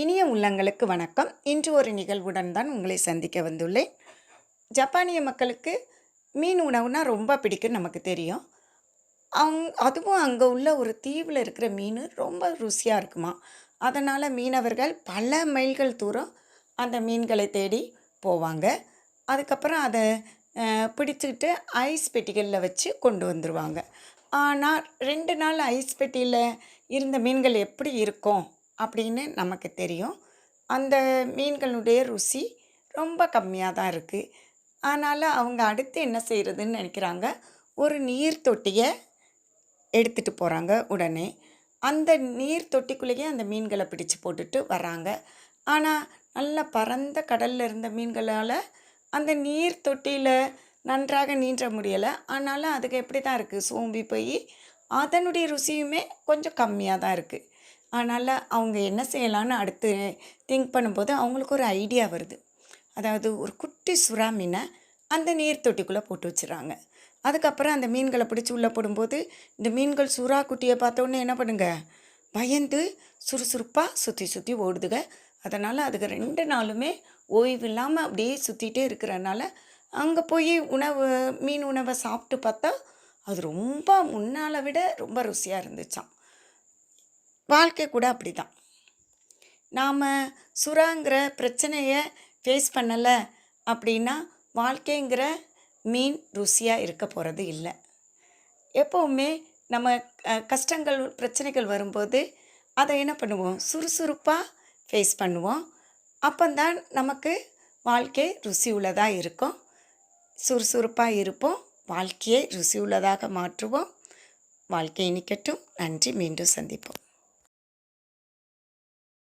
இனிய உள்ளங்களுக்கு வணக்கம். இன்று ஒரு நிகழ்வுடன் தான் உங்களை சந்திக்க வந்துள்ளேன். ஜப்பானிய மக்களுக்கு மீன் உணவுனா ரொம்ப பிடிக்கும் நமக்கு தெரியும். அதுவும் அங்கே உள்ள ஒரு தீவில் இருக்கிற மீன் ரொம்ப ருசியாக இருக்குமா. அதனால் மீனவர்கள் பல மைல்கள் தூரம் அந்த மீன்களை தேடி போவாங்க. அதுக்கப்புறம் அதை பிடிச்சிக்கிட்டு ஐஸ் பெட்டிகளில் வச்சு கொண்டு வந்துடுவாங்க. ஆனால் 2 நாள் ஐஸ் பெட்டியில் இருந்த மீன்கள் எப்படி இருக்கும் அப்படின்னு நமக்கு தெரியும். அந்த மீன்களுடைய ருசி ரொம்ப கம்மியாக தான் இருக்குது. அதனால் அவங்க அடுத்து என்ன செய்கிறதுன்னு நினைக்கிறாங்க, ஒரு நீர் தொட்டியை எடுத்துகிட்டு போகிறாங்க. உடனே அந்த நீர் தொட்டிக்குள்ளேயே அந்த மீன்களை பிடிச்சு போட்டுட்டு வராங்க. ஆனால் நல்ல பரந்த கடலில் இருந்த மீன்களால் அந்த நீர் தொட்டியில் நன்றாக நீந்த முடியலை. ஆனாலும் அதுக்கு எப்படி தான் இருக்குது, சோம்பி போய் அதனுடைய ருசியுமே கொஞ்சம் கம்மியாக தான் இருக்குது. அதனால் அவங்க என்ன செய்யலான்னு அடுத்து திங்க் பண்ணும்போது அவங்களுக்கு ஒரு ஐடியா வருது. அதாவது ஒரு குட்டி சுறா மீனை அந்த நீர் தொட்டிக்குள்ளே போட்டு வச்சுறாங்க. அதுக்கப்புறம் அந்த மீன்களை பிடிச்சி உள்ளே போடும்போது இந்த மீன்கள் சுறா குட்டியை பார்த்தோன்னே என்ன பண்ணுங்க, பயந்து சுறுசுறுப்பாக சுற்றி சுற்றி ஓடுதுங்க. அதனால் அதுக்கு 2 நாளுமே ஓய்வு இல்லாமல் அப்படியே சுற்றிட்டே இருக்கிறனால அங்கே போய் மீன் உணவை சாப்பிட்டு பார்த்தா அது ரொம்ப முன்னால் விட ரொம்ப ருசியாக இருந்துச்சாம். வாழ்க்கை கூட அப்படி தான். நாம் சுறாங்கிற பிரச்சனையை ஃபேஸ் பண்ணலை அப்படின்னா வாழ்க்கைங்கிற மீன் ருசியாக இருக்க போகிறது இல்லை. எப்போவுமே நம்ம கஷ்டங்கள் பிரச்சனைகள் வரும்போது அதை என்ன பண்ணுவோம், சுறுசுறுப்பாக ஃபேஸ் பண்ணுவோம். அப்போந்தான் நமக்கு வாழ்க்கை ருசி உள்ளதாக இருக்கும். சுறுசுறுப்பாக இருப்போம், வாழ்க்கையை ருசி உள்ளதாக மாற்றுவோம். வாழ்க்கை இனிக்கட்டும். நன்றி. மீண்டும் சந்திப்போம்.